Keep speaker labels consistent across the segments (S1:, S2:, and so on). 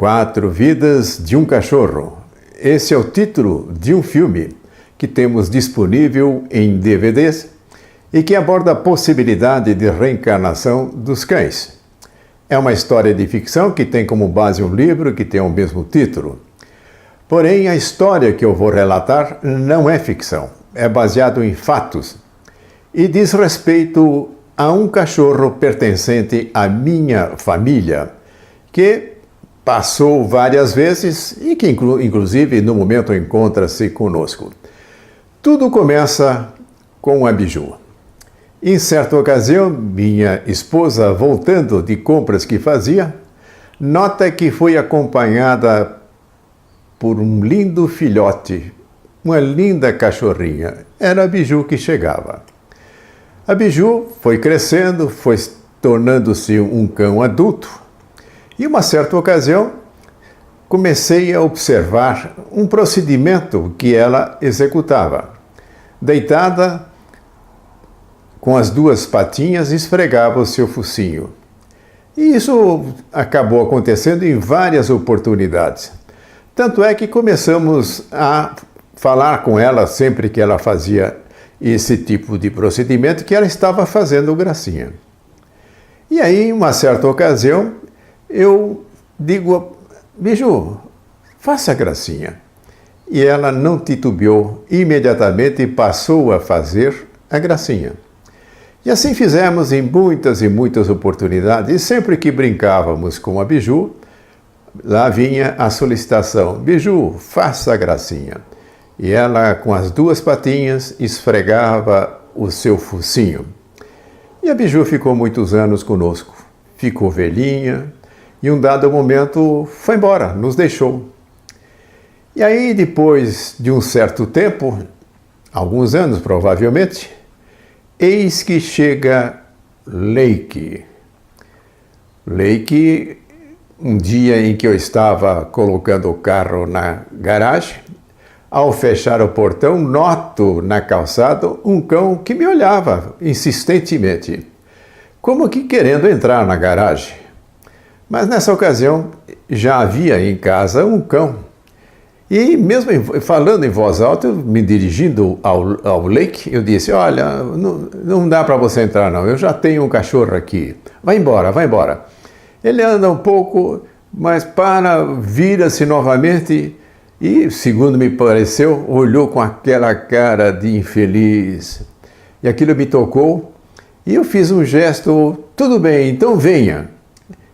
S1: Quatro Vidas de um Cachorro. Esse é o título de um filme que temos disponível em DVDs e que aborda a possibilidade de reencarnação dos cães. É uma história de ficção que tem como base um livro que tem o mesmo título. Porém, a história que eu vou relatar não é ficção, é baseado em fatos e diz respeito a um cachorro pertencente à minha família, que passou várias vezes e que inclusive no momento encontra-se conosco. Tudo começa com a Biju. Em certa ocasião, minha esposa, voltando de compras que fazia, nota que foi acompanhada por um lindo filhote, uma linda cachorrinha. Era a Biju que chegava. A Biju foi crescendo, foi tornando-se um cão adulto, e uma certa ocasião comecei a observar um procedimento que ela executava. Deitada, com as duas patinhas, esfregava o seu focinho. E isso acabou acontecendo em várias oportunidades. Tanto é que começamos a falar com ela sempre que ela fazia esse tipo de procedimento, que ela estava fazendo gracinha. E aí, em uma certa ocasião, eu digo, Biju, faça gracinha. E ela não titubeou, imediatamente passou a fazer a gracinha. E assim fizemos em muitas e muitas oportunidades, e sempre que brincávamos com a Biju, lá vinha a solicitação, Biju, faça a gracinha. E ela, com as duas patinhas, esfregava o seu focinho. E a Biju ficou muitos anos conosco, ficou velhinha, e um dado momento foi embora, nos deixou. E aí, depois de um certo tempo, alguns anos provavelmente, eis que chega Leike. Leike, um dia em que eu estava colocando o carro na garagem, ao fechar o portão, noto na calçada um cão que me olhava insistentemente, como que querendo entrar na garagem. Mas nessa ocasião já havia em casa um cão. E mesmo falando em voz alta, me dirigindo ao Leike, eu disse, olha, não dá para você entrar não, eu já tenho um cachorro aqui, vai embora, vai embora. Ele anda um pouco, mas vira-se novamente e, segundo me pareceu, olhou com aquela cara de infeliz. E aquilo me tocou e eu fiz um gesto, tudo bem, então venha.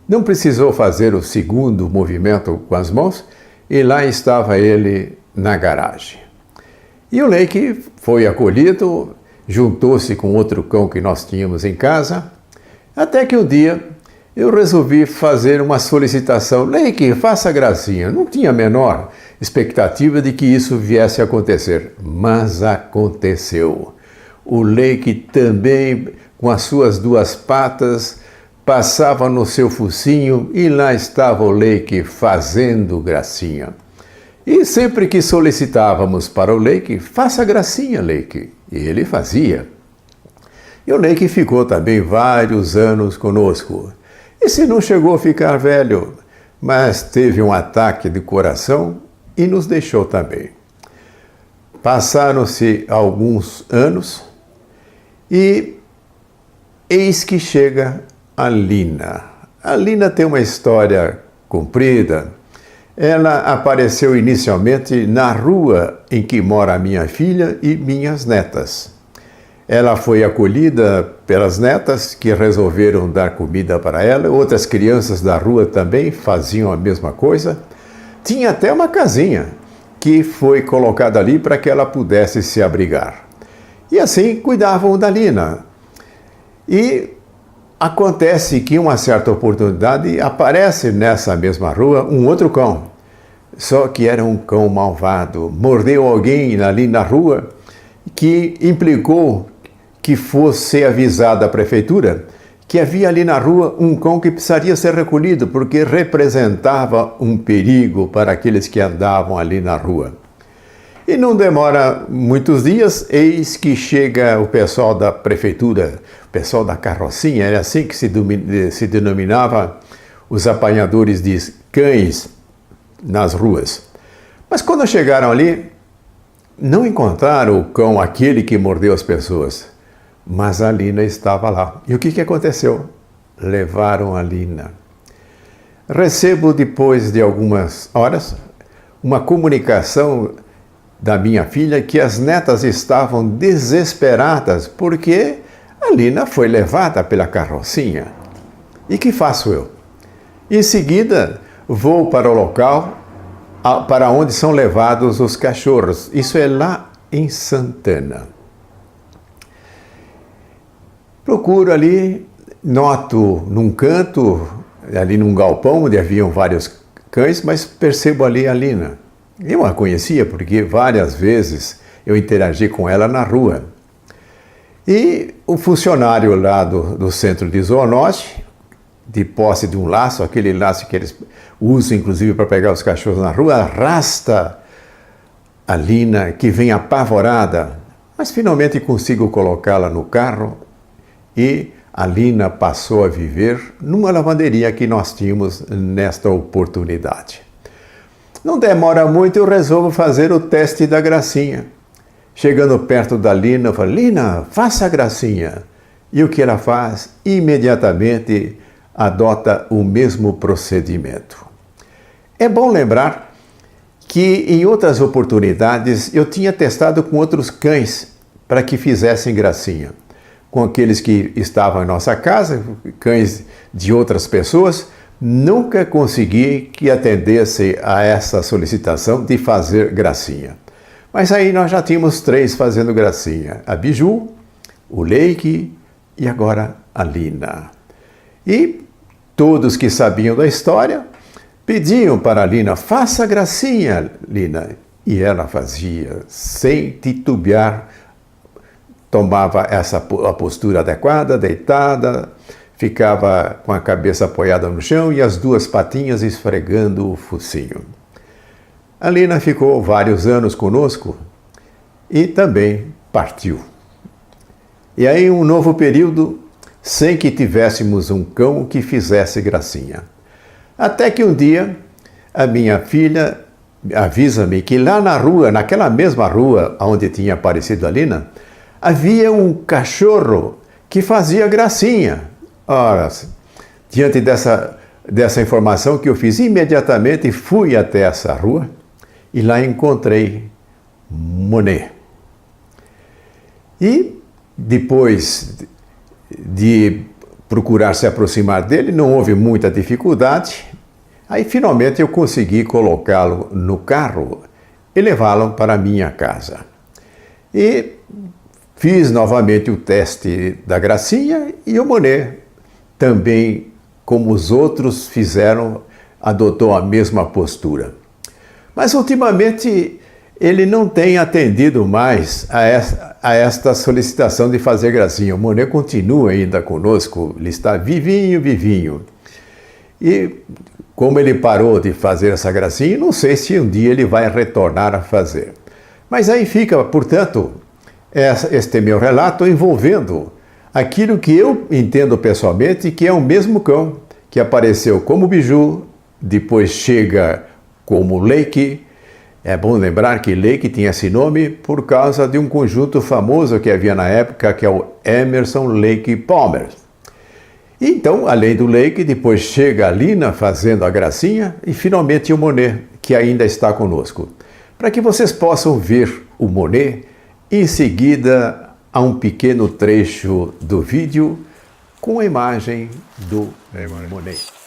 S1: Não precisou fazer o segundo movimento com as mãos e lá estava ele na garagem. E o Leike foi acolhido, juntou-se com outro cão que nós tínhamos em casa, até que um dia eu resolvi fazer uma solicitação. Leike, faça gracinha. Não tinha a menor expectativa de que isso viesse a acontecer, mas aconteceu. O Leike também, com as suas duas patas, passava no seu focinho e lá estava o Leike fazendo gracinha. E sempre que solicitávamos para o Leike, faça gracinha, Leike, e ele fazia. E o Leike ficou também vários anos conosco. Esse não chegou a ficar velho, mas teve um ataque de coração e nos deixou também. Passaram-se alguns anos e eis que chega a Lina. A Lina tem uma história comprida. Ela apareceu inicialmente na rua em que mora a minha filha e minhas netas. Ela foi acolhida pelas netas que resolveram dar comida para ela. Outras crianças da rua também faziam a mesma coisa. Tinha até uma casinha que foi colocada ali para que ela pudesse se abrigar. E assim cuidavam da Lina. E acontece que, em uma certa oportunidade, aparece nessa mesma rua um outro cão. Só que era um cão malvado. Mordeu alguém ali na rua, que implicou que fosse avisada a prefeitura que havia ali na rua um cão que precisaria ser recolhido, porque representava um perigo para aqueles que andavam ali na rua. E não demora muitos dias, eis que chega o pessoal da prefeitura, o pessoal da carrocinha, era assim que se denominava os apanhadores de cães nas ruas. Mas quando chegaram ali, não encontraram o cão, aquele que mordeu as pessoas. Mas a Lina estava lá. E o que aconteceu? Levaram a Lina. Recebo, depois de algumas horas, uma comunicação da minha filha que as netas estavam desesperadas porque a Lina foi levada pela carrocinha. E que faço eu? Em seguida, vou para o local para onde são levados os cachorros. Isso é lá em Santana. Procuro ali, noto num canto, ali num galpão onde haviam vários cães, mas percebo ali a Lina. Eu a conhecia porque várias vezes eu interagi com ela na rua. E o funcionário lá do centro de zoonose, de posse de um laço, aquele laço que eles usam inclusive para pegar os cachorros na rua, arrasta a Lina, que vem apavorada, mas finalmente consigo colocá-la no carro e a Lina passou a viver numa lavanderia que nós tínhamos nesta oportunidade. Não demora muito, eu resolvo fazer o teste da gracinha. Chegando perto da Lina, eu falo, Lina, faça a gracinha. E o que ela faz? Imediatamente adota o mesmo procedimento. É bom lembrar que em outras oportunidades eu tinha testado com outros cães para que fizessem gracinha. Com aqueles que estavam em nossa casa, cães de outras pessoas, nunca consegui que atendesse a essa solicitação de fazer gracinha. Mas aí nós já tínhamos 3 fazendo gracinha. A Biju, o Leike e agora a Lina. E todos que sabiam da história pediam para a Lina, faça gracinha, Lina. E ela fazia, sem titubear, tomava a postura adequada, deitada, ficava com a cabeça apoiada no chão e as 2 patinhas esfregando o focinho. A Lina ficou vários anos conosco e também partiu. E aí um novo período sem que tivéssemos um cão que fizesse gracinha. Até que um dia a minha filha avisa-me que lá na rua, naquela mesma rua onde tinha aparecido a Lina, havia um cachorro que fazia gracinha. Ora, diante dessa informação que eu fiz, imediatamente fui até essa rua e lá encontrei Monet. E depois de procurar se aproximar dele, não houve muita dificuldade. Aí finalmente eu consegui colocá-lo no carro e levá-lo para a minha casa. E fiz novamente o teste da gracinha e o Monet também, como os outros fizeram, adotou a mesma postura. Mas ultimamente ele não tem atendido mais a esta solicitação de fazer gracinha. O Monet continua ainda conosco, ele está vivinho. E como ele parou de fazer essa gracinha, não sei se um dia ele vai retornar a fazer. Mas aí fica, portanto, este meu relato envolvendo aquilo que eu entendo pessoalmente que é o mesmo cão que apareceu como Biju, depois chega como Leike. É bom lembrar que Leike tinha esse nome por causa de um conjunto famoso que havia na época, que é o Emerson, Lake e Palmer. Então, além do Leike, depois chega a Lina fazendo a gracinha e finalmente o Monet, que ainda está conosco. Para que vocês possam ver o Monet, em seguida há um pequeno trecho do vídeo com a imagem do Monet.